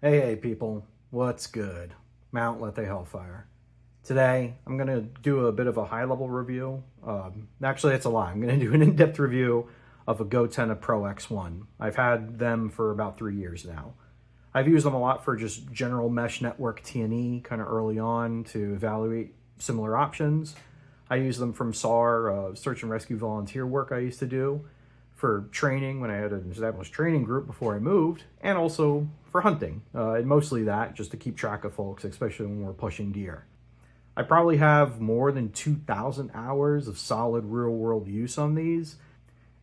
Hey people, what's good? Mount Lethe Hellfire. Today, I'm going to do a bit of a high-level review. Actually, it's a lie. I'm going to do an in-depth review of a GoTenna Pro X1. I've had them for about 3 years now. I've used them a lot for just general mesh network T&E kind of early on to evaluate similar options. I use them from SAR, search and rescue volunteer work I used to do, for training when I had an established training group before I moved, and also for hunting. And mostly that, just to keep track of folks, especially when we're pushing deer. I probably have more than 2,000 hours of solid real-world use on these.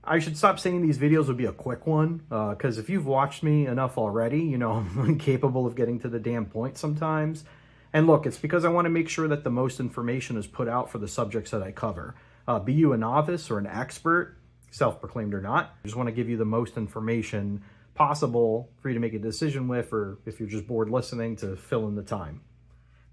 I should stop saying these videos would be a quick one, because if you've watched me enough already, you know I'm incapable of getting to the damn point sometimes. And look, it's because I want to make sure that the most information is put out for the subjects that I cover. Be you a novice or an expert, self-proclaimed or not, I just want to give you the most information possible for you to make a decision with, or if you're just bored listening, to fill in the time.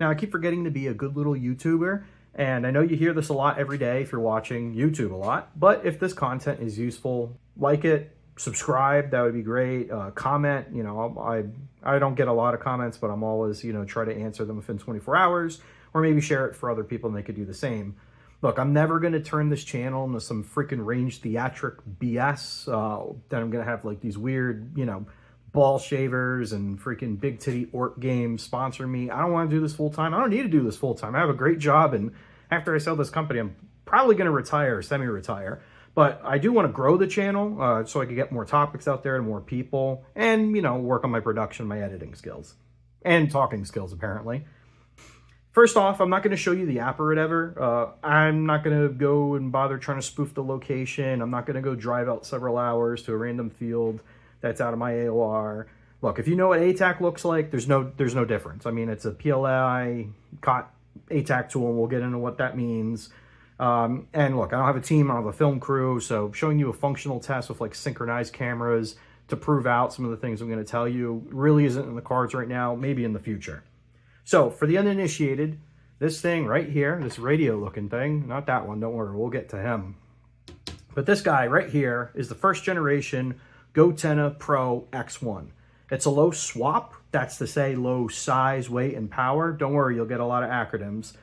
Now, I keep forgetting to be a good little YouTuber, and I know you hear this a lot every day if you're watching YouTube a lot, but if this content is useful, like it, subscribe, that would be great. Comment, you know, I don't get a lot of comments, but I'm always, you know, try to answer them within 24 hours, or maybe share it for other people and they could do the same. Look, I'm never going to turn this channel into some freaking range theatric BS that I'm going to have like these weird, you know, ball shavers and freaking big titty orc games sponsor me. I don't want to do this full time. I don't need to do this full time. I have a great job, and after I sell this company, I'm probably going to retire or semi-retire. But I do want to grow the channel so I can get more topics out there and more people, and, you know, work on my production, my editing skills, and talking skills, apparently. First off, I'm not going to show you the app or whatever. I'm not going to go and bother trying to spoof the location. I'm not going to go drive out several hours to a random field that's out of my AOR. Look, if you know what ATAC looks like, there's no difference. I mean, it's a PLI COT ATAC tool, and we'll get into what that means. And look, I don't have a team, I don't have a film crew, so showing you a functional test with like synchronized cameras to prove out some of the things I'm going to tell you really isn't in the cards right now, maybe in the future. So for the uninitiated, this thing right here, this radio looking thing, not that one, don't worry, we'll get to him. But this guy right here is the first generation GoTenna Pro X1. It's a low swap, that's to say low size, weight, and power. Don't worry, you'll get a lot of acronyms.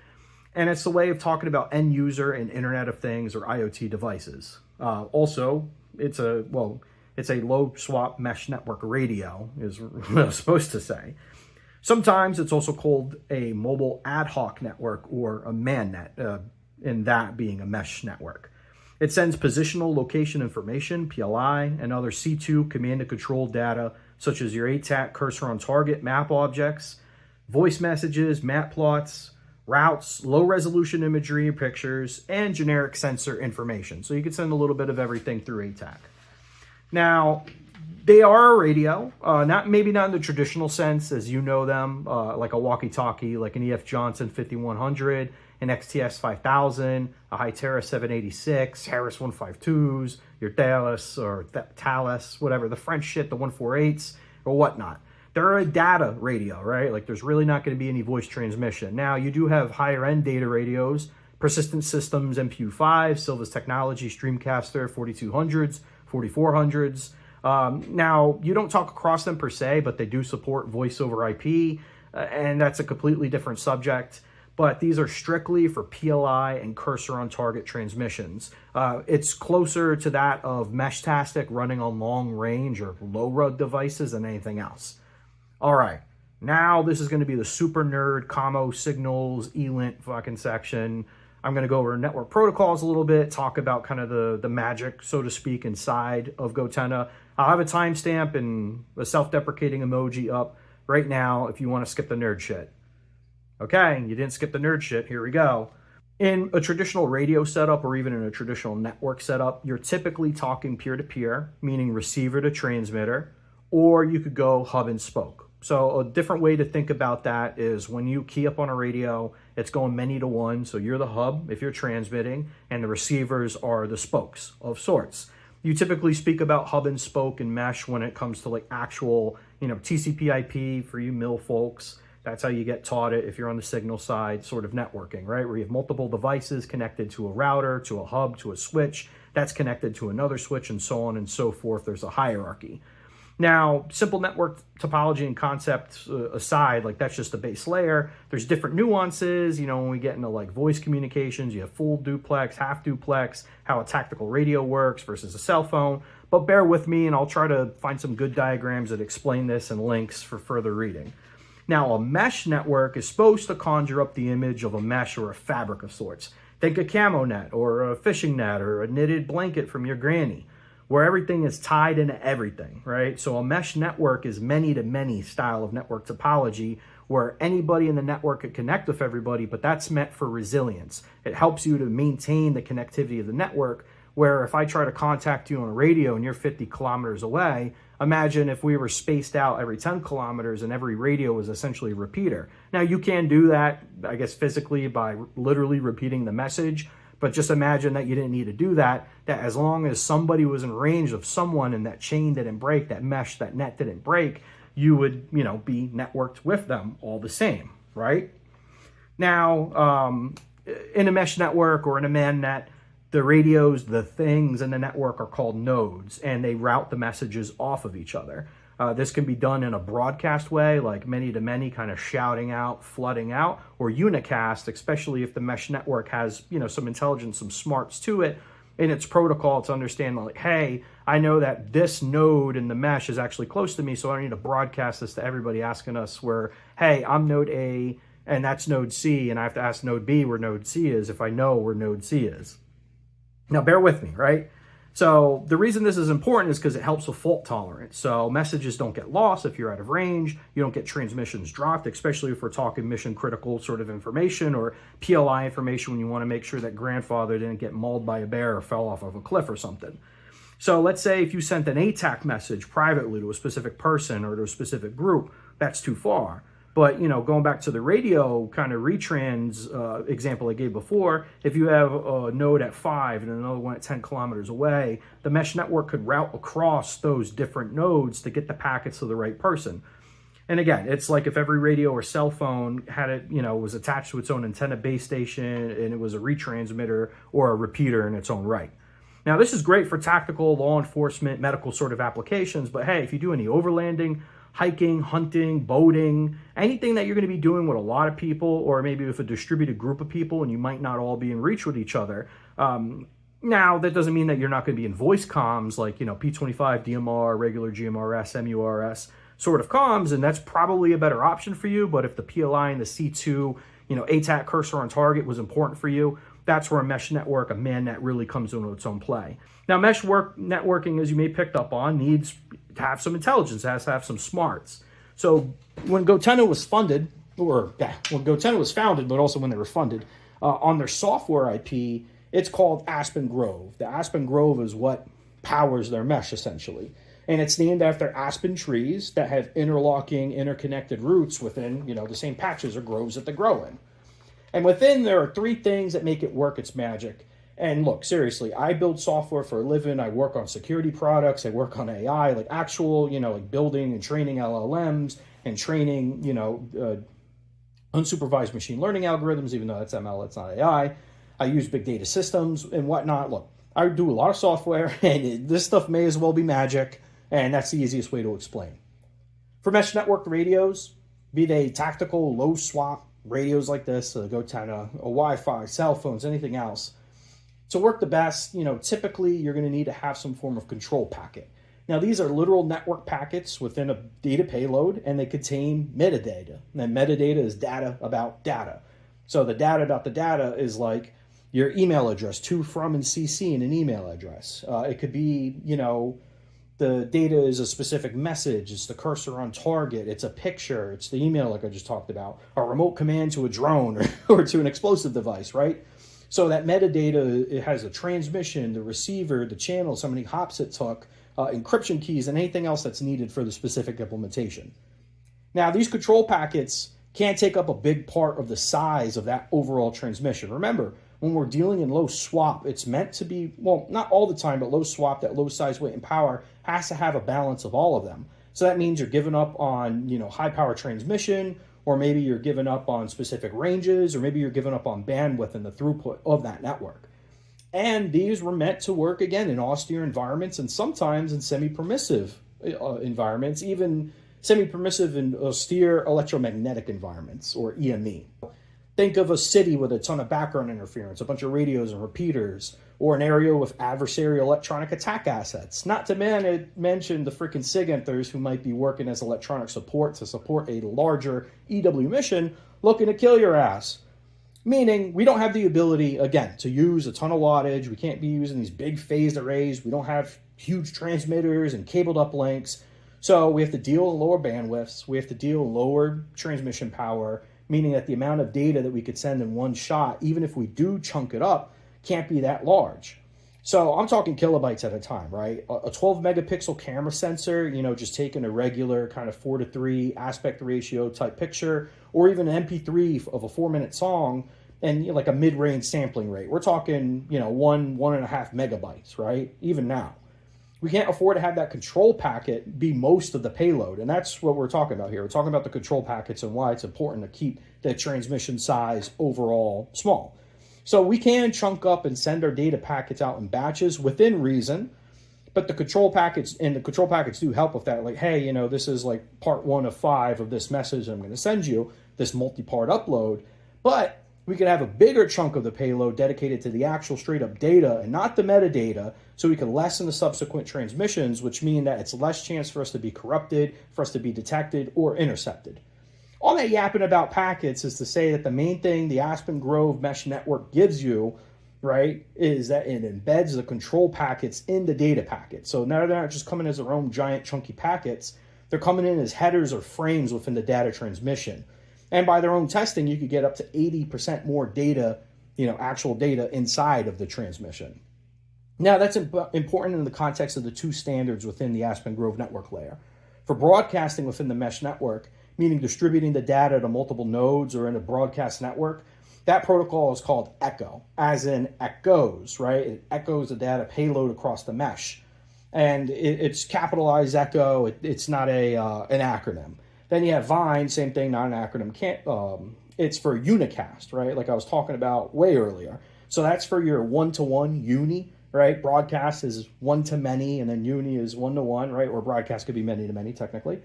And it's a way of talking about end user and Internet of Things or IoT devices. Also, it's a low swap mesh network radio, is what I was supposed to say. Sometimes it's also called a mobile ad hoc network or a MANnet, in that being a mesh network. It sends positional location information, PLI, and other C2 command and control data, such as your ATAC cursor on target map objects, voice messages, map plots, routes, low resolution imagery, pictures, and generic sensor information. So you can send a little bit of everything through ATAC. Now, they are a radio, maybe not in the traditional sense as you know them, like a walkie-talkie, like an EF Johnson 5100, an XTS 5000, a Hytera 786, Harris 152s, your Thales or Thales, whatever, the French shit, the 148s, or whatnot. They're a data radio, right? Like there's really not going to be any voice transmission. Now, you do have higher-end data radios, Persistent Systems MPU5, Silva's Technology Streamcaster 4200s, 4400s. Now, you don't talk across them per se, but they do support voice over IP, and that's a completely different subject. But these are strictly for PLI and cursor on target transmissions. It's closer to that of Meshtastic running on long range or low rug devices than anything else. All right, now this is going to be the super nerd commo signals ELINT fucking section. I'm going to go over network protocols a little bit, talk about kind of the magic, so to speak, inside of GoTenna. I'll have a timestamp and a self-deprecating emoji up right now if you want to skip the nerd shit. Okay, you didn't skip the nerd shit, here we go. In a traditional radio setup or even in a traditional network setup, you're typically talking peer-to-peer, meaning receiver to transmitter, or you could go hub and spoke. So a different way to think about that is when you key up on a radio, it's going many to one. So you're the hub if you're transmitting, and the receivers are the spokes of sorts. You typically speak about hub and spoke and mesh when it comes to like actual, you know, TCP/IP for you mill folks. That's how you get taught it if you're on the signal side, sort of networking, right? Where you have multiple devices connected to a router, to a hub, to a switch, that's connected to another switch, and so on and so forth. There's a hierarchy. Now, simple network topology and concepts aside, like that's just the base layer. There's different nuances, you know, when we get into like voice communications, you have full duplex, half duplex, how a tactical radio works versus a cell phone. But bear with me and I'll try to find some good diagrams that explain this and links for further reading. Now, a mesh network is supposed to conjure up the image of a mesh or a fabric of sorts. Think a camo net or a fishing net or a knitted blanket from your granny, where everything is tied into everything, right? So a mesh network is many-to-many style of network topology where anybody in the network could connect with everybody, but that's meant for resilience. It helps you to maintain the connectivity of the network, where if I try to contact you on a radio and you're 50 kilometers away, imagine if we were spaced out every 10 kilometers and every radio was essentially a repeater. Now you can do that, I guess, physically by literally repeating the message, but just imagine that you didn't need to do that, that as long as somebody was in range of someone and that chain didn't break, that mesh, that net didn't break, you would, you know, be networked with them all the same, right? Now, in a mesh network or in a man net, the radios, the things in the network are called nodes, and they route the messages off of each other. This can be done in a broadcast way, like many-to-many, kind of shouting out, flooding out, or unicast, especially if the mesh network has, you know, some intelligence, some smarts to it in its protocol to understand, like, hey, I know that this node in the mesh is actually close to me, so I need to broadcast this to everybody asking us where, hey, I'm node A, and that's node C, and I have to ask node B where node C is if I know where node C is. Now, bear with me, right? So the reason this is important is because it helps with fault tolerance. So messages don't get lost if you're out of range. You don't get transmissions dropped, especially if we're talking mission critical sort of information or PLI information when you want to make sure that grandfather didn't get mauled by a bear or fell off of a cliff or something. So let's say if you sent an ATAC message privately to a specific person or to a specific group, that's too far. But, you know, going back to the radio kind of retrans example I gave before, if you have a node at 5 and another one at 10 kilometers away, the mesh network could route across those different nodes to get the packets to the right person. And again, it's like if every radio or cell phone had it, you know, was attached to its own antenna base station and it was a retransmitter or a repeater in its own right. Now, this is great for tactical, law enforcement, medical sort of applications, but hey, if you do any overlanding, hiking, hunting, boating, anything that you're going to be doing with a lot of people or maybe with a distributed group of people and you might not all be in reach with each other. Now, that doesn't mean that you're not going to be in voice comms like, you know, P25, DMR, regular GMRS, MURS sort of comms, and that's probably a better option for you. But if the PLI and the C2, you know, ATAC cursor on target was important for you, that's where a mesh network, a man net, really comes into its own play. Now, mesh networking, as you may have picked up on, needs to have some intelligence, it has to have some smarts. So when GoTenna was funded, when GoTenna was founded, but also when they were funded, on their software IP, it's called Aspen Grove. The Aspen Grove is what powers their mesh, essentially. And it's named after aspen trees that have interlocking, interconnected roots within, you know, the same patches or groves that they grow in. And within, there are 3 things that make it work its magic. And look, seriously, I build software for a living. I work on security products. I work on AI, like actual, you know, like building and training LLMs and training, you know, unsupervised machine learning algorithms, even though that's ML, it's not AI. I use big data systems and whatnot. Look, I do a lot of software, and this stuff may as well be magic, and that's the easiest way to explain. For mesh network radios, be they tactical, low swap radios like this, GoTenna, a Wi-Fi, cell phones, anything else, to work the best, you know, typically you're going to need to have some form of control packet. Now, these are literal network packets within a data payload, and they contain metadata. And metadata is data about data. So the data about the data is like your email address, to, from, and CC in an email address. It could be, you know, the data is a specific message. It's the cursor on target. It's a picture. It's the email like I just talked about. A remote command to a drone or to an explosive device, right? So that metadata, it has a transmission, the receiver, the channel, how many hops it took, encryption keys, and anything else that's needed for the specific implementation. Now, these control packets can't take up a big part of the size of that overall transmission. Remember, when we're dealing in low swap, it's meant to be, well, not all the time, but low swap, that low size, weight, and power has to have a balance of all of them. So that means you're giving up on, you know, high power transmission, or maybe you're giving up on specific ranges, or maybe you're giving up on bandwidth and the throughput of that network. And these were meant to work, again, in austere environments and sometimes in semi-permissive environments, even semi-permissive and austere electromagnetic environments, or EME. Think of a city with a ton of background interference, a bunch of radios and repeaters, or an area with adversarial electronic attack assets. Not to mention the freaking SIGINTers who might be working as electronic support to support a larger EW mission looking to kill your ass. Meaning, we don't have the ability, again, to use a ton of wattage. We can't be using these big phased arrays. We don't have huge transmitters and cabled up links. So we have to deal in lower bandwidths. We have to deal in lower transmission power, meaning that the amount of data that we could send in one shot, even if we do chunk it up, can't be that large. So I'm talking kilobytes at a time, right? A 12 megapixel camera sensor, just taking a regular kind of 4:3 aspect ratio type picture, or even an MP3 of a 4-minute song, and like a mid-range sampling rate. We're talking, 1.5 megabytes, right? Even now. We can't afford to have that control packet be most of the payload. And that's what we're talking about here. We're talking about the control packets and why it's important to keep the transmission size overall small. So we can chunk up and send our data packets out in batches within reason, but the control packets do help with that. Like, hey, this is like part 1 of 5 of this message I'm going to send you, this multi-part upload. But we could have a bigger chunk of the payload dedicated to the actual straight up data and not the metadata, so we can lessen the subsequent transmissions, which mean that it's less chance for us to be corrupted, for us to be detected or intercepted. All that yapping about packets is to say that the main thing the Aspen Grove mesh network gives you, right, is that it embeds the control packets in the data packet. So now they're not just coming as their own giant chunky packets, they're coming in as headers or frames within the data transmission. And by their own testing, you could get up to 80% more data, actual data inside of the transmission. Now, that's important in the context of the 2 standards within the Aspen Grove network layer. For broadcasting within the mesh network, meaning distributing the data to multiple nodes or in a broadcast network, that protocol is called echo, as in echoes, right? It echoes the data payload across the mesh. And it's capitalized echo. It's not an acronym. Then you have Vine, same thing, not an acronym. It's for unicast, right? Like I was talking about way earlier. So that's for your one-to-one uni, right? Broadcast is one-to-many, and then uni is one-to-one, right? Or broadcast could be many-to-many, technically,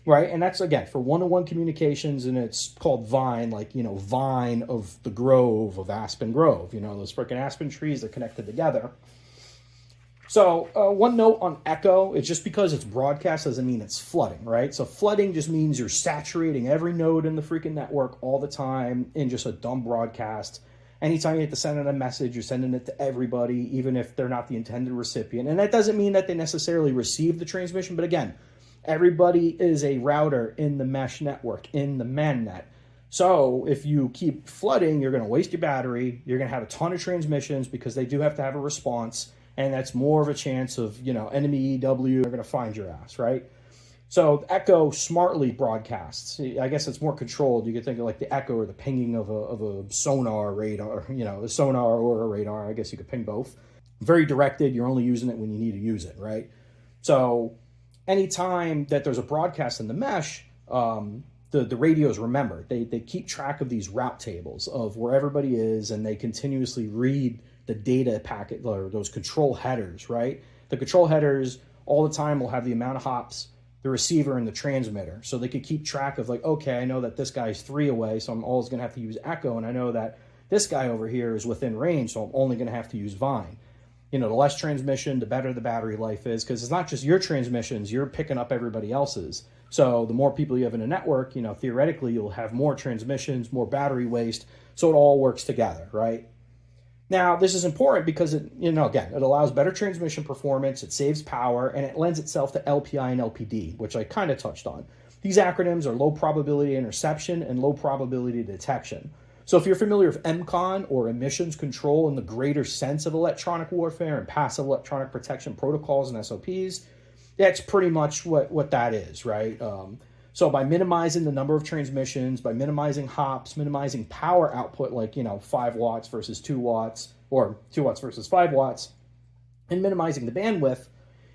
right? And that's, again, for one-to-one communications, and it's called Vine, like, Vine of the Grove, of Aspen Grove, those freaking aspen trees that connected together. So one note on echo, it's just because it's broadcast doesn't mean it's flooding, right? So flooding just means you're saturating every node in the freaking network all the time in just a dumb broadcast. Anytime you have to send out a message, you're sending it to everybody, even if they're not the intended recipient. And that doesn't mean that they necessarily receive the transmission, but again, everybody is a router in the mesh network, in the mannet. So if you keep flooding, you're going to waste your battery, you're going to have a ton of transmissions because they do have to have a response. And that's more of a chance of, enemy EW are going to find your ass, right? So Echo smartly broadcasts. I guess it's more controlled. You could think of like the echo or the pinging of a sonar radar, the sonar or a radar. I guess you could ping both. Very directed. You're only using it when you need to use it, right? So anytime that there's a broadcast in the mesh, the radios remember. They keep track of these route tables of where everybody is, and they continuously read the data packet, or those control headers, right? The control headers all the time will have the amount of hops, the receiver, and the transmitter. So they could keep track of like, okay, I know that this guy's 3 away, so I'm always going to have to use echo. And I know that this guy over here is within range, so I'm only going to have to use Vine. The less transmission, the better the battery life is, because it's not just your transmissions, you're picking up everybody else's. So the more people you have in a network, theoretically, you'll have more transmissions, more battery waste. So it all works together, right? Now, this is important because it allows better transmission performance, it saves power, and it lends itself to LPI and LPD, which I kind of touched on. These acronyms are low probability interception and low probability detection. So if you're familiar with MCON, or emissions control in the greater sense of electronic warfare and passive electronic protection protocols and SOPs, that's pretty much what that is, right? So by minimizing the number of transmissions, by minimizing hops, minimizing power output, like, 5 watts versus 2 watts, or 2 watts versus 5 watts, and minimizing the bandwidth,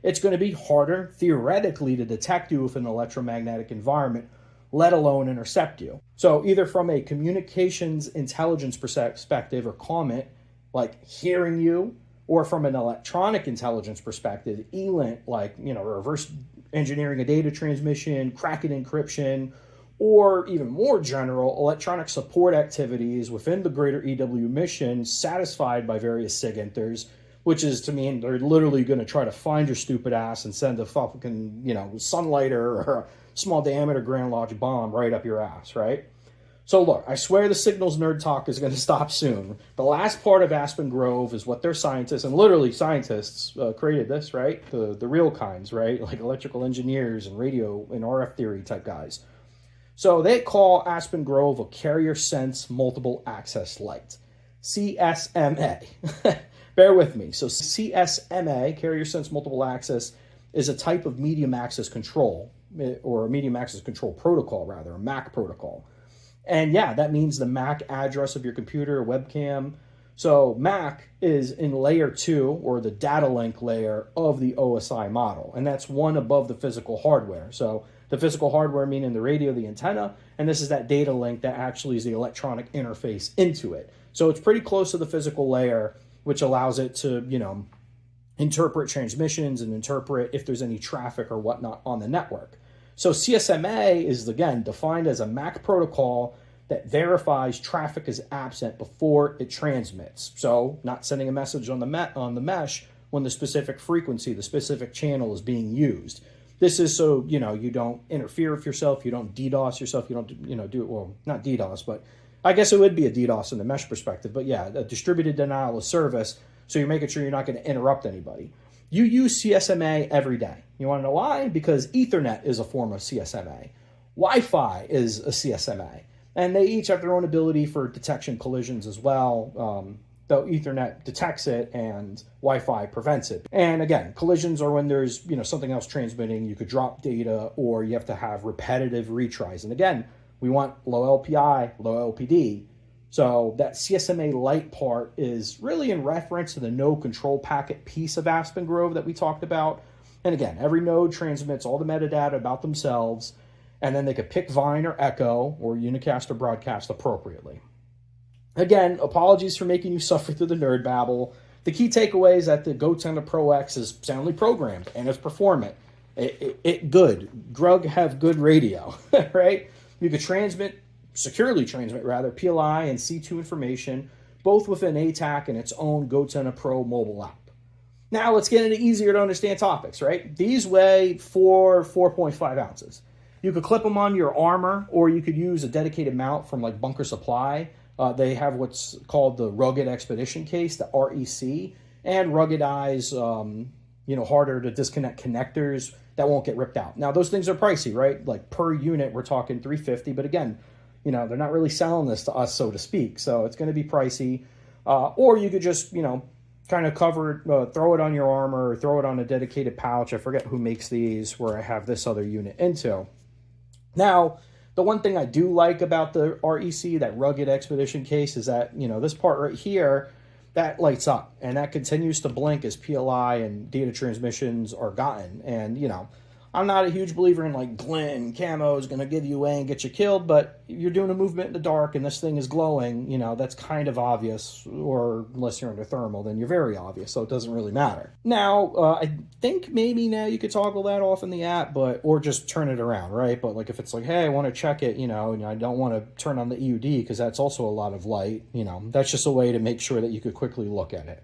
it's going to be harder, theoretically, to detect you with an electromagnetic environment, let alone intercept you. So either from a communications intelligence perspective or comment, like hearing you, or from an electronic intelligence perspective, ELINT, like, reverse engineering a data transmission, cracking encryption, or even more general, electronic support activities within the greater EW mission satisfied by various SIG-inters, which is to mean they're literally going to try to find your stupid ass and send a fucking, sunlighter or a small diameter Grand Lodge bomb right up your ass, right? So look, I swear the signals nerd talk is going to stop soon. The last part of Aspen Grove is what their scientists, and literally scientists created this, right? The real kinds, right? Like electrical engineers and radio and RF theory type guys. So they call Aspen Grove a carrier sense multiple access light, CSMA. Bear with me. So CSMA, carrier sense multiple access, is a type of medium access control, or a medium access control protocol rather, a MAC protocol. And yeah, that means the MAC address of your computer or webcam. So MAC is in layer 2, or the data link layer of the OSI model. And that's one above the physical hardware. So the physical hardware meaning the radio, the antenna, and this is that data link that actually is the electronic interface into it. So it's pretty close to the physical layer, which allows it to, interpret transmissions and interpret if there's any traffic or whatnot on the network. So CSMA is, again, defined as a MAC protocol that verifies traffic is absent before it transmits. So not sending a message on the mesh when the specific frequency, the specific channel is being used. This is so, you don't interfere with yourself, you don't DDoS yourself, you don't, well, not DDoS, but I guess it would be a DDoS in the mesh perspective. But yeah, a distributed denial of service. So you're making sure you're not going to interrupt anybody. You use CSMA every day. You want to know why? Because Ethernet is a form of CSMA. Wi-Fi is a CSMA. And they each have their own ability for detection collisions as well, though Ethernet detects it and Wi-Fi prevents it. And again, collisions are when there's something else transmitting. You could drop data, or you have to have repetitive retries. And again, we want low LPI, low LPD. So that CSMA light part is really in reference to the node control packet piece of Aspen Grove that we talked about. And again, every node transmits all the metadata about themselves, and then they could pick Vine or Echo or unicast or broadcast appropriately. Again, apologies for making you suffer through the nerd babble. The key takeaway is that the GoTenna Pro X is soundly programmed and it's performant. It good. Grug have good radio, right? You could securely transmit PLI and C2 information, both within ATAC and its own GoTenna Pro mobile app. Now let's get into easier to understand topics, right? These weigh 4.5 ounces. You could clip them on your armor, or you could use a dedicated mount from like Bunker Supply. They have what's called the Rugged Expedition case, the REC, and ruggedized, harder to disconnect connectors that won't get ripped out. Now those things are pricey, right? Like per unit, we're talking $350, but again, they're not really selling this to us, so to speak. So it's going to be pricey. Or you could just, kind of throw it on your armor, or throw it on a dedicated pouch. I forget who makes these, where I have this other unit into. Now, the one thing I do like about the REC, that Rugged Expedition case, is that, this part right here, that lights up and that continues to blink as PLI and data transmissions are gotten. And, I'm not a huge believer in like Glenn camo is going to give you away and get you killed, but you're doing a movement in the dark and this thing is glowing, that's kind of obvious, or unless you're under thermal, then you're very obvious, so it doesn't really matter. Now, I think maybe now you could toggle that off in the app, or just turn it around, right? But like if it's like, hey, I want to check it, and I don't want to turn on the EUD because that's also a lot of light, that's just a way to make sure that you could quickly look at it.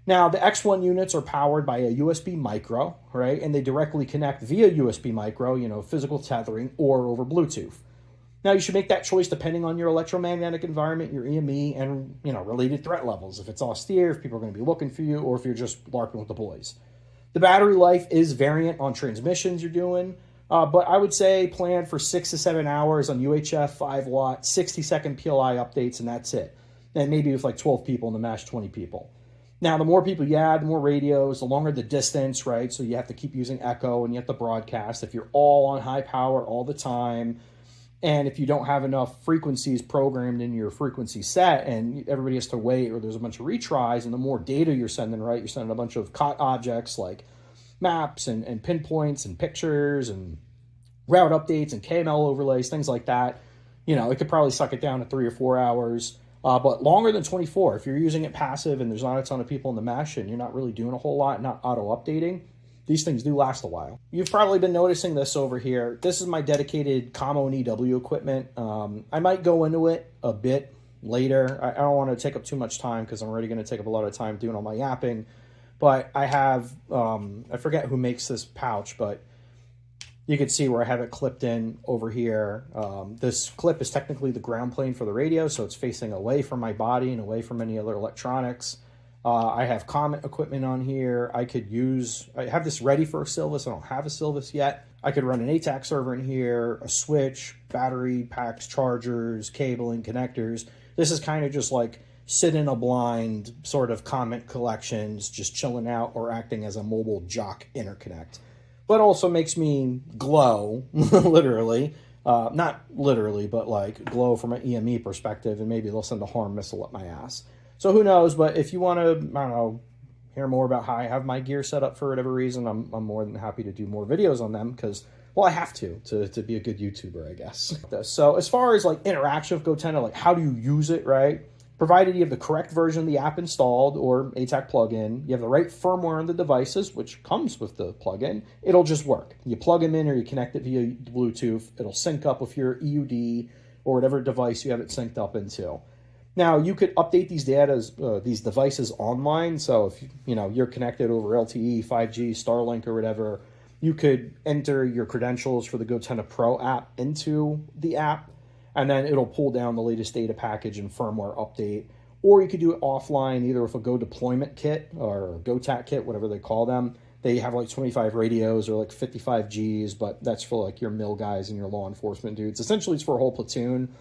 Now, the X1 units are powered by a USB micro, right? And they directly connect via USB micro, physical tethering, or over Bluetooth. Now, you should make that choice depending on your electromagnetic environment, your EME, and, related threat levels. If it's austere, if people are going to be looking for you, or if you're just LARPing with the boys. The battery life is variant on transmissions you're doing, but I would say plan for 6 to 7 hours on UHF, 5 watt, 60-second PLI updates, and that's it. And maybe with like 12 people in the mesh, 20 people. Now, the more people you add, the more radios, the longer the distance, right? So you have to keep using echo and you have to broadcast. If you're all on high power all the time, and if you don't have enough frequencies programmed in your frequency set and everybody has to wait, or there's a bunch of retries, and the more data you're sending, right? You're sending a bunch of COT objects like maps and pinpoints and pictures and route updates and KML overlays, things like that. It could probably suck it down to 3 or 4 hours. But longer than 24, if you're using it passive and there's not a ton of people in the mesh and you're not really doing a whole lot, not auto-updating, these things do last a while. You've probably been noticing this over here. This is my dedicated Commo and EW equipment. I might go into it a bit later. I don't want to take up too much time because I'm already going to take up a lot of time doing all my yapping. But I have, I forget who makes this pouch, but you can see where I have it clipped in over here. This clip is technically the ground plane for the radio, so it's facing away from my body and away from any other electronics. I have Comet equipment on here. I have this ready for a Silvus. I don't have a Silvus yet. I could run an ATAC server in here, a switch, battery packs, chargers, cabling, connectors. This is kind of just like sit in a blind sort of Comet collections, just chilling out or acting as a mobile jock interconnect. But also makes me glow, literally. Not literally, but like glow from an EME perspective, and maybe they'll send a harm missile up my ass. So who knows, but if you want to, I don't know, hear more about how I have my gear set up for whatever reason, I'm more than happy to do more videos on them because, well, I have to be a good YouTuber, I guess. So as far as like interaction with GoTenna, like how do you use it, right? Provided you have the correct version of the app installed or ATAC plugin, you have the right firmware on the devices, which comes with the plugin, it'll just work. You plug them in or you connect it via Bluetooth, it'll sync up with your EUD or whatever device you have it synced up into. Now, you could update these these devices online. So if you're connected over LTE, 5G, Starlink, or whatever, you could enter your credentials for the GoTenna Pro app into the app, and then it'll pull down the latest data package and firmware update. Or you could do it offline, either with a Go Deployment Kit or a GoTac Kit, whatever they call them. They have like 25 radios or like 55 Gs, but that's for like your mill guys and your law enforcement dudes. Essentially, it's for a whole platoon.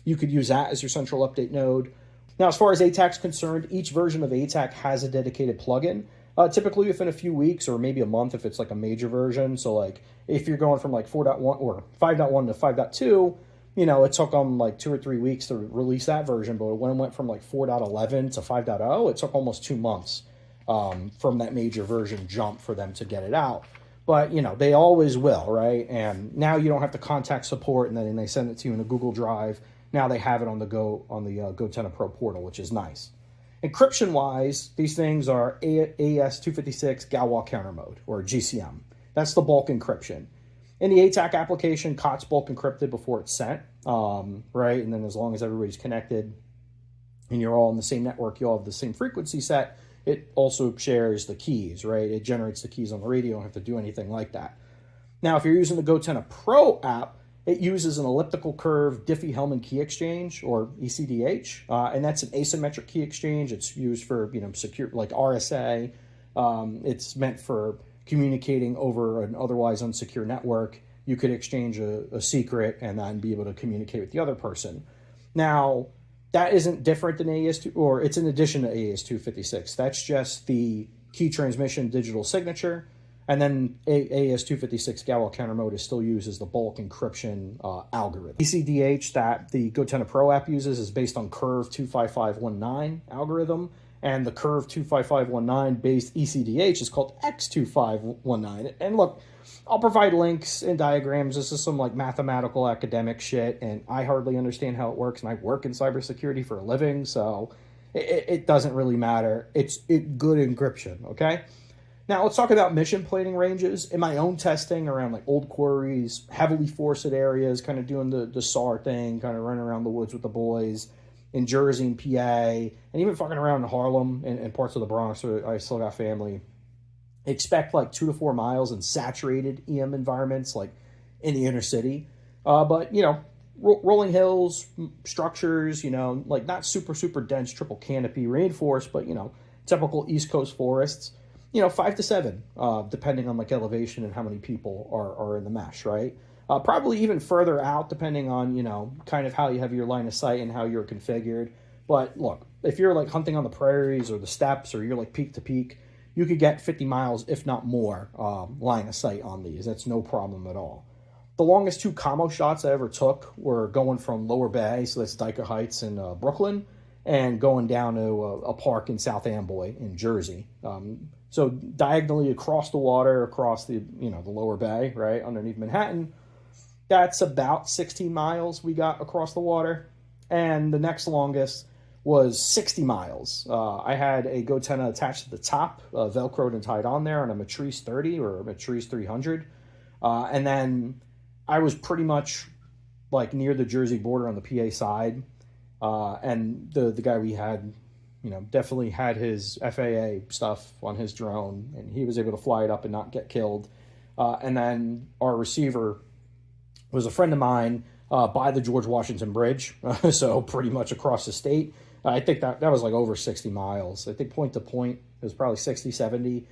You could use that as your central update node. Now, as far as ATAC's concerned, each version of ATAC has a dedicated plugin, typically within a few weeks or maybe a month if it's like a major version. So like if you're going from like 4.1 or 5.1 to 5.2, it took them like 2 or 3 weeks to release that version. But when it went from like 4.11 to 5.0, it took almost 2 months from that major version jump for them to get it out. But, they always will, right? And now you don't have to contact support and then they send it to you in a Google Drive. Now they have it on the GoTenna Pro portal, which is nice. Encryption-wise, these things are AES-256 Galois counter mode, or GCM. That's the bulk encryption. In the ATAC application, COT's bulk encrypted before it's sent, right? And then as long as everybody's connected and you're all on the same network, you all have the same frequency set, it also shares the keys, right? It generates the keys on the radio. You don't have to do anything like that. Now, if you're using the GoTenna Pro app, it uses an elliptical curve Diffie-Hellman key exchange, or ECDH, and that's an asymmetric key exchange. It's used for secure, like RSA. It's meant for communicating over an otherwise unsecure network. You could exchange a secret and then be able to communicate with the other person. Now, that isn't different than AES2, or it's in addition to AES-256. That's just the key transmission digital signature. And then AES-256 Galois counter mode is still used as the bulk encryption algorithm. ECDH that the GoTenna Pro app uses is based on Curve 25519 algorithm, and the Curve 25519 based ECDH is called X2519. And look, I'll provide links and diagrams. This is some like mathematical academic shit, and I hardly understand how it works, and I work in cybersecurity for a living, so it doesn't really matter. It's good encryption, okay? Now, let's talk about mission plating ranges. In my own testing around like old quarries, heavily forested areas, kind of doing the SAR thing, kind of running around the woods with the boys in Jersey and PA, and even fucking around in Harlem and parts of the Bronx where I still got family. Expect like 2 to 4 miles in saturated EM environments, like in the inner city. But, rolling hills, structures, like not super dense triple canopy reinforced, but, typical East Coast forests. 5 to 7, depending on like elevation and how many people are in the mesh, right? Probably even further out, depending on, kind of how you have your line of sight and how you're configured. But look, if you're like hunting on the prairies or the steppes, or you're like peak to peak, you could get 50 miles, if not more, line of sight on these. That's no problem at all. The longest 2 commo shots I ever took were going from Lower Bay, so that's Dyker Heights in Brooklyn, and going down to a park in South Amboy in Jersey. So diagonally across the water, across the Lower Bay, right, underneath Manhattan, that's about 16 miles we got across the water. And the next longest was 60 miles. I had a GoTenna attached to the top, Velcroed and tied on there on a Matrice 30 or a Matrice 300. And then I was pretty much like near the Jersey border on the PA side. And the guy we had, definitely had his FAA stuff on his drone, and he was able to fly it up and not get killed. And then our receiver was a friend of mine by the George Washington Bridge, so pretty much across the state. I think that was like over 60 miles. I think point to point, it was probably 60, 70.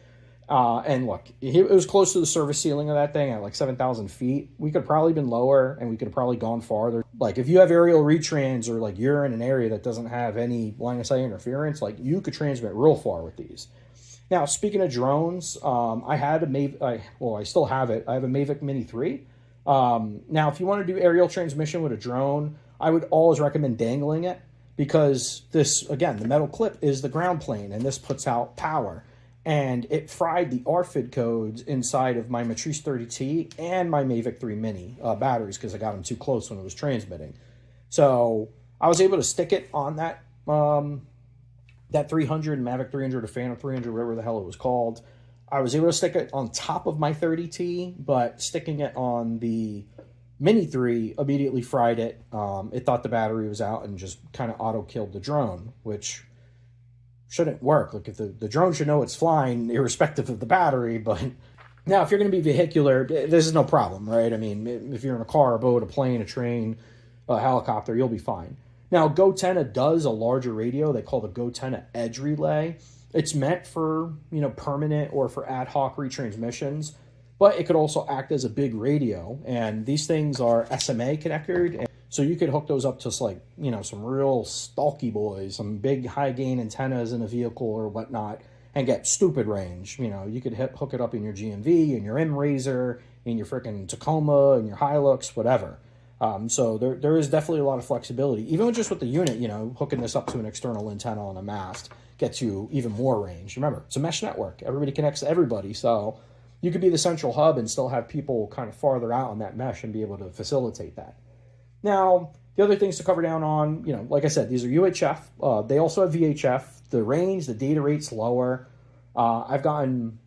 And look, it was close to the service ceiling of that thing at like 7,000 feet. We could have probably been lower, and we could have probably gone farther. Like if you have aerial retrans, or like you're in an area that doesn't have any line of sight interference, like you could transmit real far with these. Now, speaking of drones, I had I still have it. I have a Mavic Mini 3. Now, if you want to do aerial transmission with a drone, I would always recommend dangling it, because this, again, the metal clip is the ground plane, and this puts out power. And it fried the RFID codes inside of my Matrice 30T and my Mavic 3 Mini batteries, because I got them too close when it was transmitting. So I was able to stick it on that 300, Mavic 300 or Phantom 300, whatever the hell it was called. I was able to stick it on top of my 30T, but sticking it on the Mini 3 immediately fried it. It thought the battery was out and just kind of auto-killed the drone, which shouldn't work. Like if the drone should know it's flying irrespective of the battery. But now if you're going to be vehicular, this is no problem, right? I mean, if you're in a car, a boat, a plane, a train, a helicopter, you'll be fine. Now, GoTenna does a larger radio they call the GoTenna Edge Relay. It's meant for, permanent or for ad hoc retransmissions, but it could also act as a big radio. And these things are SMA connected, and so you could hook those up to like, some real stalky boys, some big high gain antennas in a vehicle or whatnot, and get stupid range. You could hook it up in your GMV, in your M-Razor, in your freaking Tacoma, in your Hilux, whatever. So there is definitely a lot of flexibility. Even just with the unit, hooking this up to an external antenna on a mast gets you even more range. Remember, it's a mesh network. Everybody connects to everybody. So you could be the central hub and still have people kind of farther out on that mesh and be able to facilitate that. Now, the other things to cover down on, like I said, these are UHF. They also have VHF. The range, the data rate's lower. I've gotten,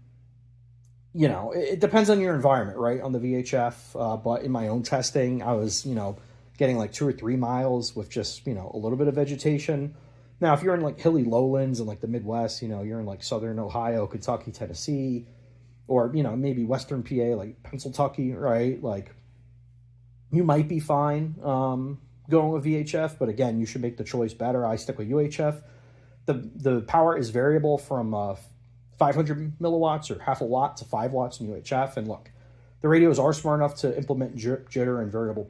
it depends on your environment, right, on the VHF. But in my own testing, I was, getting like 2 or 3 miles with just, a little bit of vegetation. Now, if you're in like hilly lowlands and like the Midwest, you're in like southern Ohio, Kentucky, Tennessee, or, maybe western PA, like Pennsylvania, right? Like, you might be fine going with VHF, but again, you should make the choice better. I stick with UHF. The power is variable from 500 milliwatts or half a watt to 5 watts in UHF. And look, the radios are smart enough to implement jitter and variable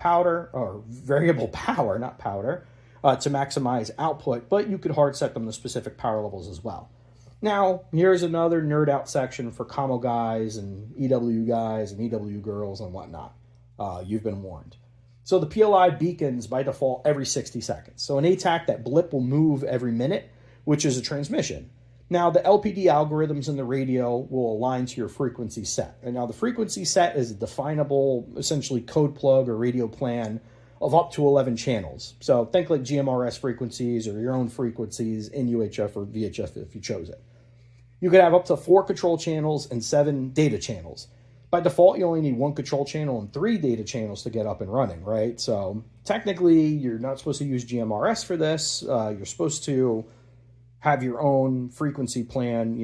power, not powder, to maximize output, but you could hard set them to specific power levels as well. Now, here's another nerd out section for Commo guys and EW guys and EW girls and whatnot. You've been warned. So the PLI beacons by default every 60 seconds. So in ATAC, that blip will move every minute, which is a transmission. Now, the LPD algorithms in the radio will align to your frequency set. And now the frequency set is a definable, essentially code plug or radio plan of up to 11 channels. So think like GMRS frequencies or your own frequencies in UHF or VHF if you chose it. You could have up to 4 control channels and 7 data channels. By default, you only need 1 control channel and 3 data channels to get up and running, right? So technically, you're not supposed to use GMRS for this. You're supposed to have your own frequency plan,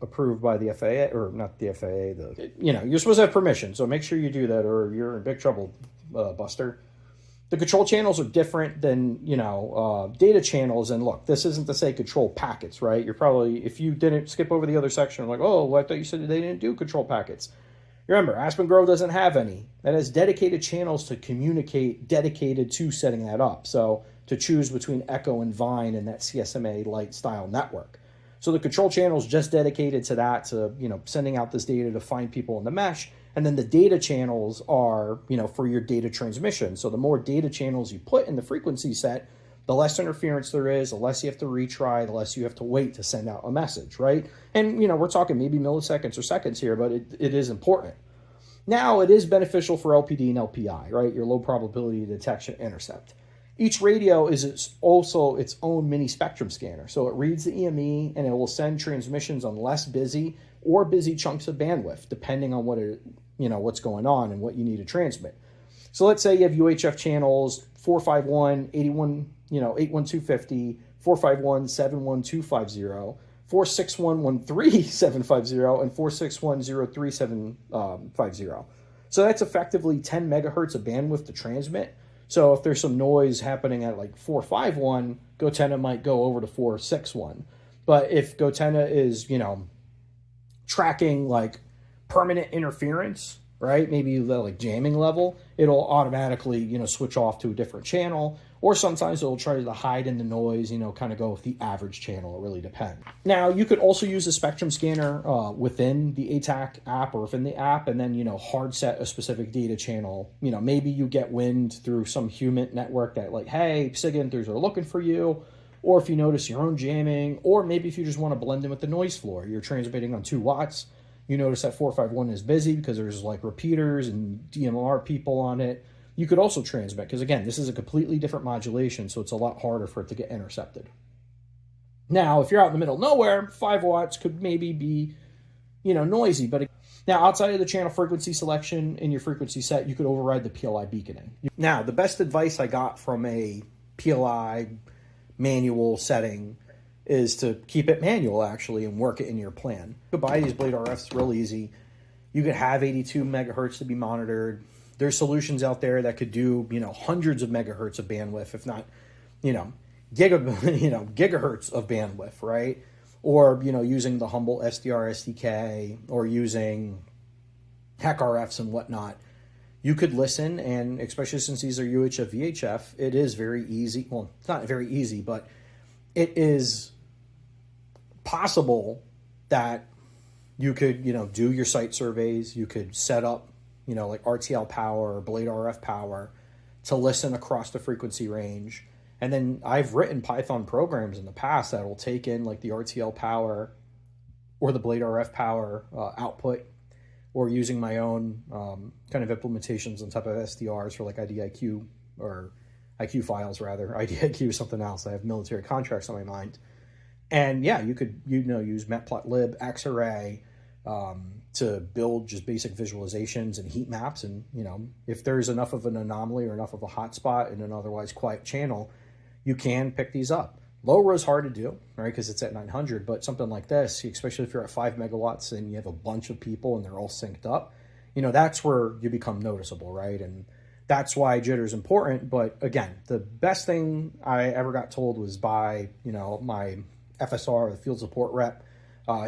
approved by the FAA, or not the FAA. You're supposed to have permission. So make sure you do that, or you're in big trouble, Buster. The control channels are different than, data channels. And look, this isn't to say control packets, right? You're probably, if you didn't skip over the other section, like, oh, well, I thought you said they didn't do control packets. Remember, Aspen Grove doesn't have any. That has dedicated channels to communicate, dedicated to setting that up. So to choose between Echo and Vine and that CSMA light style network. So the control channel is just dedicated to that, to, sending out this data to find people in the mesh. And then the data channels are, for your data transmission. So the more data channels you put in the frequency set, the less interference there is, the less you have to retry, the less you have to wait to send out a message, right? And, we're talking maybe milliseconds or seconds here, but it is important. Now, it is beneficial for LPD and LPI, right? Your low probability detection intercept. Each radio is also its own mini spectrum scanner. So it reads the EME and it will send transmissions on less busy or busy chunks of bandwidth, depending on what's going on and what you need to transmit. So let's say you have UHF channels 451, 81, 81250, 451, 71250, 461, 13750, and 461, 03750. So that's effectively 10 megahertz of bandwidth to transmit. So if there's some noise happening at like 451, GoTenna might go over to 461. But if GoTenna is, tracking like permanent interference, right? Maybe like jamming level, it'll automatically, switch off to a different channel. Or sometimes it'll try to hide in the noise, kind of go with the average channel. It really depends. Now, you could also use the spectrum scanner within the ATAC app or within the app and then, hard set a specific data channel. Maybe you get wind through some human network that like, hey, SIG enthers are looking for you. Or if you notice your own jamming, or maybe if you just want to blend in with the noise floor, you're transmitting on 2 watts. You notice that 451 is busy because there's like repeaters and DMR people on it. You could also transmit, because again, this is a completely different modulation, so it's a lot harder for it to get intercepted. Now, if you're out in the middle of nowhere, 5 watts could maybe be, noisy. But now, outside of the channel frequency selection in your frequency set, you could override the PLI beaconing. Now, the best advice I got from a PLI manual setting is to keep it manual, actually, and work it in your plan. You could buy these Blade RFs real easy. You could have 82 megahertz to be monitored. There's solutions out there that could do, hundreds of megahertz of bandwidth, if not, gigahertz of bandwidth, right? Or, using the humble SDR SDK or using HEC-RFs and whatnot. You could listen, and especially since these are UHF VHF, it is very easy. Well, it's not very easy, but it is possible that you could, do your site surveys. You could set up, like RTL power or Blade RF power to listen across the frequency range. And then I've written Python programs in the past that will take in like the RTL power or the Blade RF power output, or using my own kind of implementations on top of SDRs for like IDIQ or IQ files rather. IDIQ is something else. I have military contracts on my mind. And yeah, you could, use matplotlib, Xarray, to build just basic visualizations and heat maps. And, if there's enough of an anomaly or enough of a hotspot in an otherwise quiet channel, you can pick these up. LoRa is hard to do, right? Because it's at 900, but something like this, especially if you're at 5 megawatts and you have a bunch of people and they're all synced up, that's where you become noticeable, right? And that's why jitter is important. But again, the best thing I ever got told was by, my FSR, the field support rep.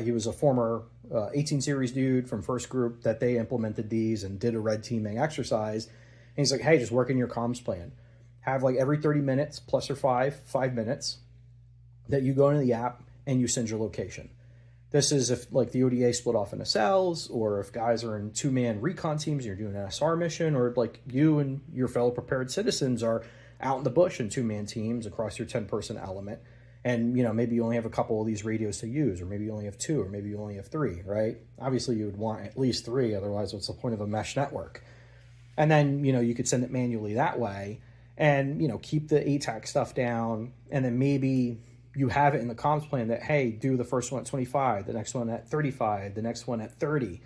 He was a former 18 series dude from first group that they implemented these and did a red teaming exercise. And he's like, hey, just work in your comms plan. Have like every 30 minutes plus or 5 minutes that you go into the app and you send your location. This is if like the ODA split off into cells, or if guys are in 2-man recon teams, you're doing an SR mission, or like you and your fellow prepared citizens are out in the bush in 2-man teams across your 10-person element. And, maybe you only have a couple of these radios to use, or maybe you only have 2, or maybe you only have 3, right? Obviously, you would want at least 3. Otherwise, what's the point of a mesh network? And then, you could send it manually that way and, keep the ATAC stuff down. And then maybe you have it in the comms plan that, hey, do the first one at 25, the next one at 35, the next one at 30.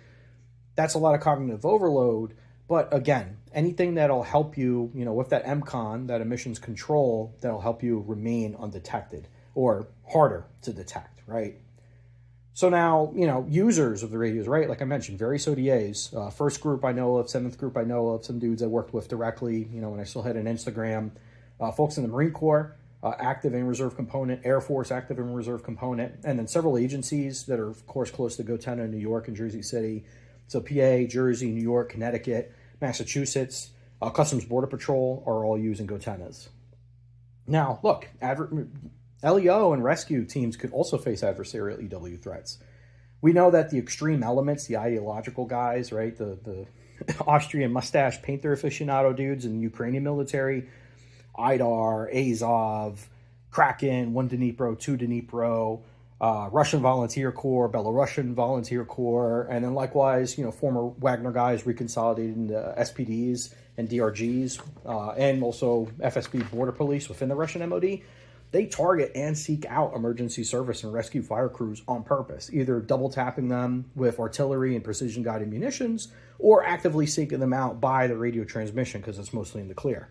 That's a lot of cognitive overload. But again, anything that'll help you, with that MCON, that emissions control, that'll help you remain undetected or harder to detect, right? So now, users of the radios, right? Like I mentioned, various ODAs. First group I know of, 7th group I know of, some dudes I worked with directly, when I still had an Instagram. Folks in the Marine Corps, active and reserve component, Air Force active and reserve component, and then several agencies that are, of course, close to GoTenna, New York and Jersey City. So PA, Jersey, New York, Connecticut, Massachusetts, Customs Border Patrol are all using GoTennas. Now, look, LEO and rescue teams could also face adversarial EW threats. We know that the extreme elements, the ideological guys, right, the Austrian mustache painter aficionado dudes in the Ukrainian military, IDAR, Azov, Kraken, 1 Dnipro, 2 Dnipro, Russian Volunteer Corps, Belarusian Volunteer Corps, and then likewise, former Wagner guys reconsolidated into SPDs and DRGs, and also FSB border police within the Russian MOD, they target and seek out emergency service and rescue fire crews on purpose, either double tapping them with artillery and precision guided munitions, or actively seeking them out by the radio transmission because it's mostly in the clear.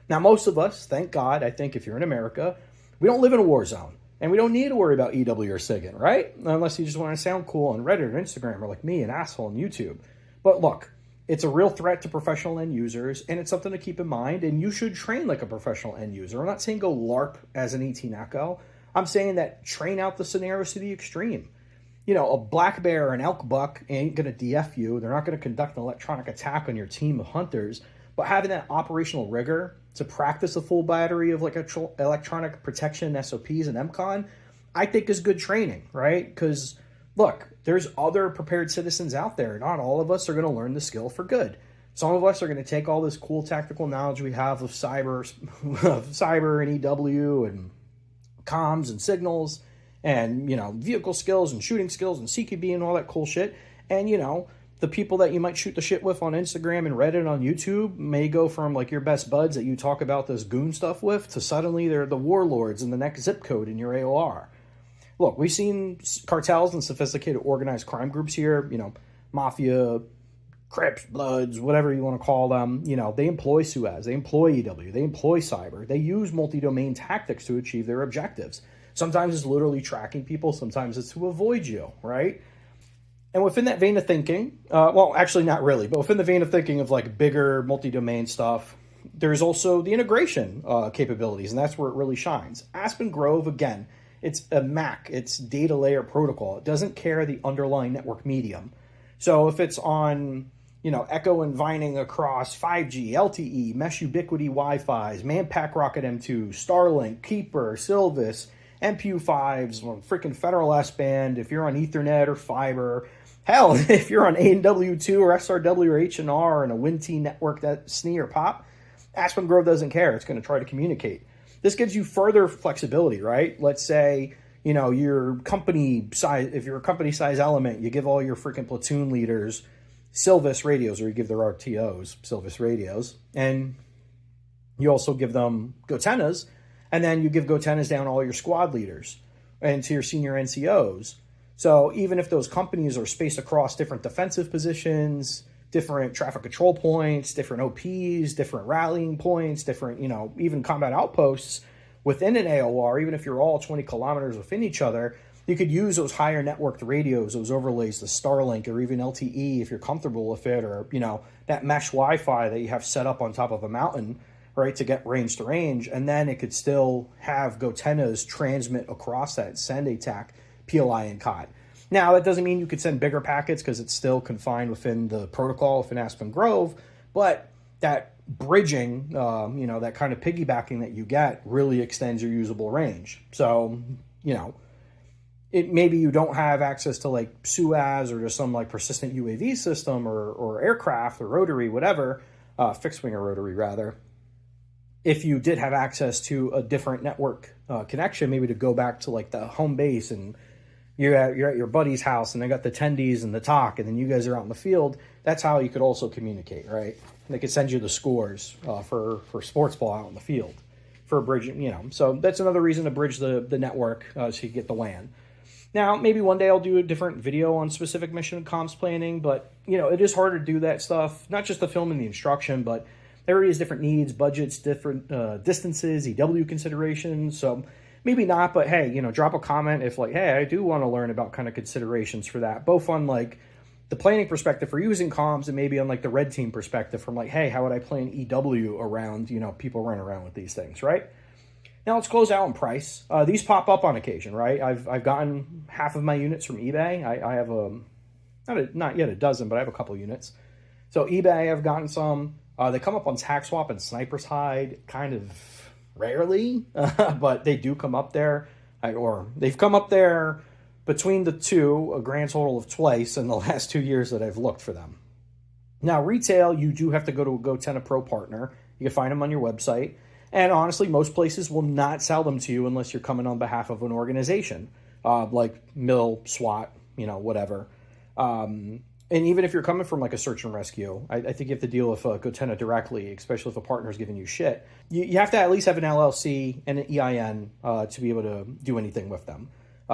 Now, most of us, thank God, I think if you're in America, we don't live in a war zone. And we don't need to worry about EW or SIGINT, right? Unless you just want to sound cool on Reddit or Instagram, or like me, an asshole on YouTube. But look, it's a real threat to professional end users, and it's something to keep in mind, and you should train like a professional end user. I'm not saying go LARP as an 18 Echo. I'm saying that train out the scenarios to the extreme. You know, a black bear or an elk buck ain't going to DF you. They're not going to conduct an electronic attack on your team of hunters. But having that operational rigor to practice a full battery of like electronic protection SOPs and MCON, I think is good training, right? Because look, there's other prepared citizens out there. Not all of us are going to learn the skill for good. Some of us are going to take all this cool tactical knowledge we have of cyber and EW and comms and signals and, you know, vehicle skills and shooting skills and CQB and all that cool shit. And, you know, the people that you might shoot the shit with on Instagram and Reddit on YouTube may go from like your best buds that you talk about this goon stuff with to suddenly they're the warlords in the next zip code in your AOR. Look, we've seen cartels and sophisticated organized crime groups here, you know, mafia, Crips, Bloods, whatever you want to call them. You know, they employ SUAS, they employ EW, they employ cyber. They use multi-domain tactics to achieve their objectives. Sometimes it's literally tracking people. Sometimes it's to avoid you, right? And within that vein of thinking, well, actually not really, but within the vein of thinking of like bigger multi-domain stuff, there's also the integration capabilities, and that's where it really shines. Aspen Grove, again, it's a MAC, it's data layer protocol. It doesn't care the underlying network medium. So if it's on, you know, Echo and Vining across 5G, LTE, Mesh Ubiquity Wi-Fi's, Manpack Rocket M2, Starlink, Keeper, Silvis, MPU5s, freaking Federal S-band, if you're on Ethernet or fiber, hell, if you're on AW2 or SRW or H&R and a WinT network that SNE or POP, Aspen Grove doesn't care. It's going to try to communicate. This gives you further flexibility, right? Let's say, you know, your company size, if you're a company size element, you give all your freaking platoon leaders Silvis radios, or you give their RTOs Silvis radios, and you also give them GoTennas, and then you give GoTennas down all your squad leaders and to your senior NCOs. So even if those companies are spaced across different defensive positions, different traffic control points, different OPs, different rallying points, different, you know, even combat outposts within an AOR, even if you're all 20 kilometers within each other, you could use those higher networked radios, those overlays, the Starlink or even LTE if you're comfortable with it, or, you know, that mesh Wi-Fi that you have set up on top of a mountain, right, to get range to range. And then it could still have GoTennas transmit across that, send a TAC, PLI, and COD. Now, that doesn't mean you could send bigger packets because it's still confined within the protocol within Aspen Grove, but that bridging, you know, that kind of piggybacking that you get really extends your usable range. So, you know, it maybe you don't have access to like SUAS or just some like persistent UAV system or aircraft or rotary, whatever, fixed wing or rotary rather. If you did have access to a different network connection, maybe to go back to like the home base and you're at your buddy's house and they got the tendies and the talk, and then you guys are out in the field, that's how you could also communicate, right? And they could send you the scores for sports ball out in the field for bridging, you know. So that's another reason to bridge the network so you get the LAN. Now, maybe one day I'll do a different video on specific mission comms planning, but, you know, it is harder to do that stuff, not just the film and the instruction, but there is different needs, budgets, different distances, EW considerations. So maybe not, but hey, you know, drop a comment if like, hey, I do want to learn about kind of considerations for that, both on like the planning perspective for using comms and maybe on like the red team perspective from like, hey, how would I plan EW around, you know, people running around with these things, right? Now let's close out on price. These pop up on occasion, right? I've gotten half of my units from eBay. I have not yet a dozen, but I have a couple units. So eBay, I've gotten some. They come up on TaxSwap and Sniper's Hide kind of rarely, but they do come up there, or they've come up there between the two, a grand total of twice in the last 2 years that I've looked for them. Now, retail, you do have to go to a GoTenna Pro partner. You can find them on your website. And honestly, most places will not sell them to you unless you're coming on behalf of an organization, like Mill, SWAT, you know, whatever. And even if you're coming from like a search and rescue, I think you have to deal with GoTenna directly, especially if a partner's giving you shit. You have to at least have an LLC and an EIN to be able to do anything with them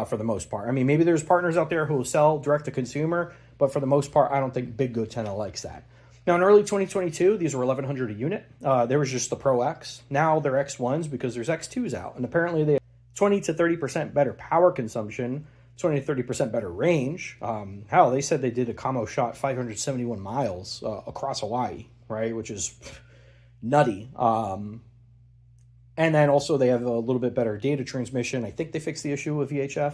for the most part. I mean, maybe there's partners out there who will sell direct to consumer, but for the most part, I don't think big GoTenna likes that. Now, in early 2022, these were $1,100 a unit. There was just the Pro X. Now they're X1s because there's X2s out. And apparently they have 20 to 30% better power consumption, 20 to 30% better range. Hell, they said they did a Commo shot 571 miles across Hawaii, right? Which is nutty. And then also they have a little bit better data transmission. I think they fixed the issue with VHF.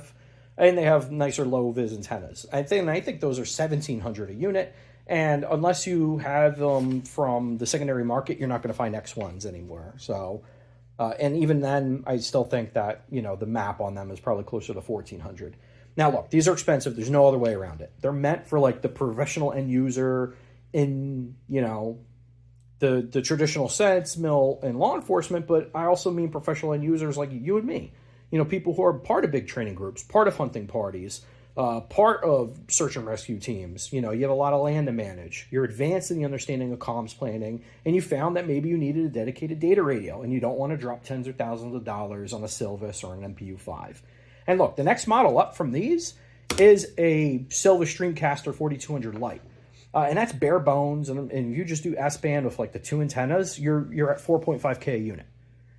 And they have nicer low-vis antennas. I think those are $1,700 a unit. And unless you have them from the secondary market, you're not going to find X1s anymore. So, and even then, I still think that, you know, the map on them is probably closer to 1,400. Now, look, these are expensive. There's no other way around it. They're meant for like the professional end user in, you know, the traditional sense, mill and law enforcement. But I also mean professional end users like you and me. You know, people who are part of big training groups, part of hunting parties, part of search and rescue teams. You know, you have a lot of land to manage. You're advanced in the understanding of comms planning, and you found that maybe you needed a dedicated data radio, and you don't want to drop tens or thousands of dollars on a Silvus or an MPU-5. And look, the next model up from these is a Silvus Streamcaster 4200 Lite. And that's bare bones, and you just do S-band with like the two antennas, you're at 4.5K a unit.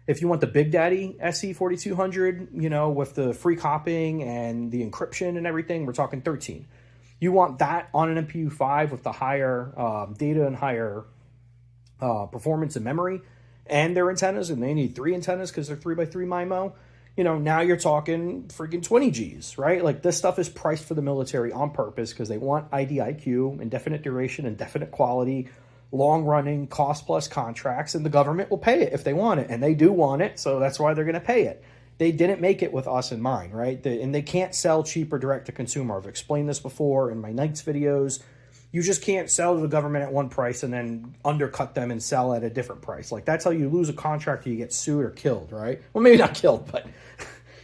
If you want the Big Daddy SE 4200, you know, with the free copying and the encryption and everything, we're talking 13. You want that on an MPU-5 with the higher data and higher performance and memory and their antennas, and they need 3 antennas because they're 3x3 MIMO. You know, now you're talking freaking 20 Gs, right? Like this stuff is priced for the military on purpose because they want IDIQ, indefinite duration, indefinite quality, long-running cost-plus contracts, and the government will pay it if they want it, and they do want it, so that's why they're going to pay it. They didn't make it with us in mind, right? And they can't sell cheap or direct-to-consumer. I've explained this before in my Knights videos. You just can't sell to the government at one price and then undercut them and sell at a different price. Like, that's how you lose a contract or you get sued or killed, right? Well, maybe not killed, but,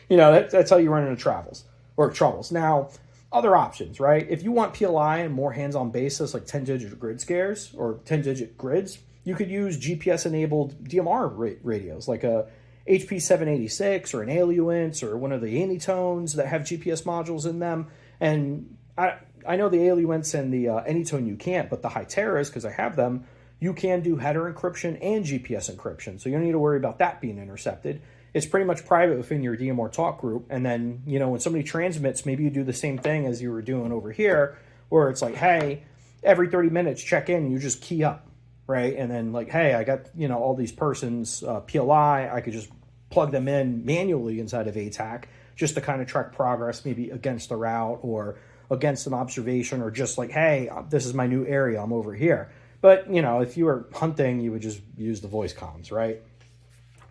you know, that's how you run into troubles. Now, other options, right? If you want PLI and more hands-on basis, like 10-digit grid scares or 10-digit grids, you could use GPS-enabled DMR radios, like a HP 786 or an Aliuance or one of the Anytones that have GPS modules in them. And I know the Aliuance and the Anytone you can't, but the Hyteras, because I have them, you can do header encryption and GPS encryption. So you don't need to worry about that being intercepted. It's pretty much private within your DMR talk group. And then, you know, when somebody transmits, maybe you do the same thing as you were doing over here, where it's like, hey, every 30 minutes, check in, and you just key up, right? And then like, hey, I got, you know, all these persons, PLI, I could just plug them in manually inside of ATAC just to kind of track progress, maybe against the route or against an observation, or just like, hey, this is my new area, I'm over here. But, you know, if you were hunting, you would just use the voice comms, right?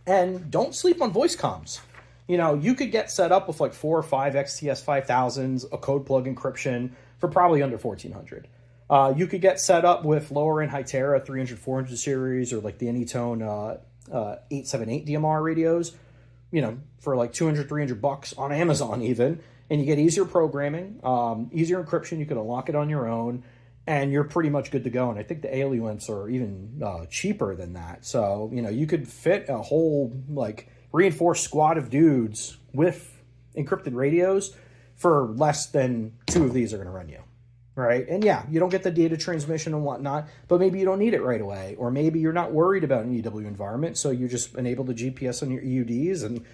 And don't sleep on voice comms. You know, you could get set up with like 4 or 5 XTS 5000s, a code plug encryption for probably under $1,400. You could get set up with lower end Hytera 300, 400 series, or like the Anytone 878 DMR radios, you know, for like $200, $300 on Amazon even. And you get easier programming, easier encryption. You can unlock it on your own, and you're pretty much good to go. And I think the Aliuance are even cheaper than that. So, you know, you could fit a whole, like, reinforced squad of dudes with encrypted radios for less than 2 of these are going to run you, right? And yeah, you don't get the data transmission and whatnot, but maybe you don't need it right away. Or maybe you're not worried about an EW environment, so you just enable the GPS on your EUDs, and,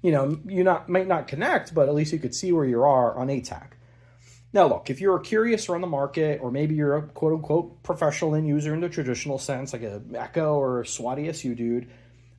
you know, you might not connect, but at least you could see where you are on ATAC. Now, look, if you're curious around the market, or maybe you're a quote-unquote professional end user in the traditional sense, like a Echo or a SWAT ESU dude,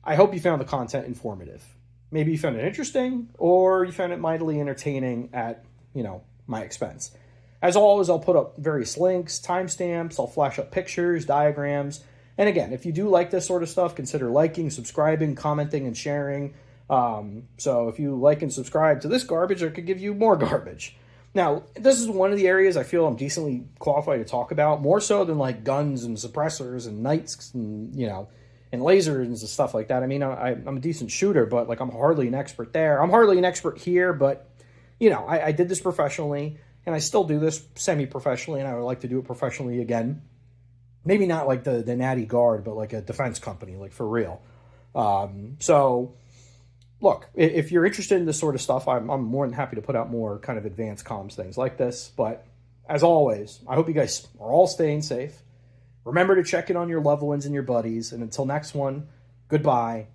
I hope you found the content informative. Maybe you found it interesting, or you found it mightily entertaining at, you know, my expense. As always, I'll put up various links, timestamps, I'll flash up pictures, diagrams. And again, if you do like this sort of stuff, consider liking, subscribing, commenting, and sharing. So if you like and subscribe to this garbage, I could give you more garbage. Now, this is one of the areas I feel I'm decently qualified to talk about, more so than like guns and suppressors and Knights and, you know, and lasers and stuff like that. I mean, I'm a decent shooter, but like I'm hardly an expert there. I'm hardly an expert here, but, you know, I did this professionally, And I still do this semi-professionally, and I would like to do it professionally again. Maybe not like the natty guard, but like a defense company, like for real. So look, if you're interested in this sort of stuff, I'm more than happy to put out more kind of advanced comms things like this. But as always, I hope you guys are all staying safe. Remember to check in on your loved ones and your buddies. And until next one, goodbye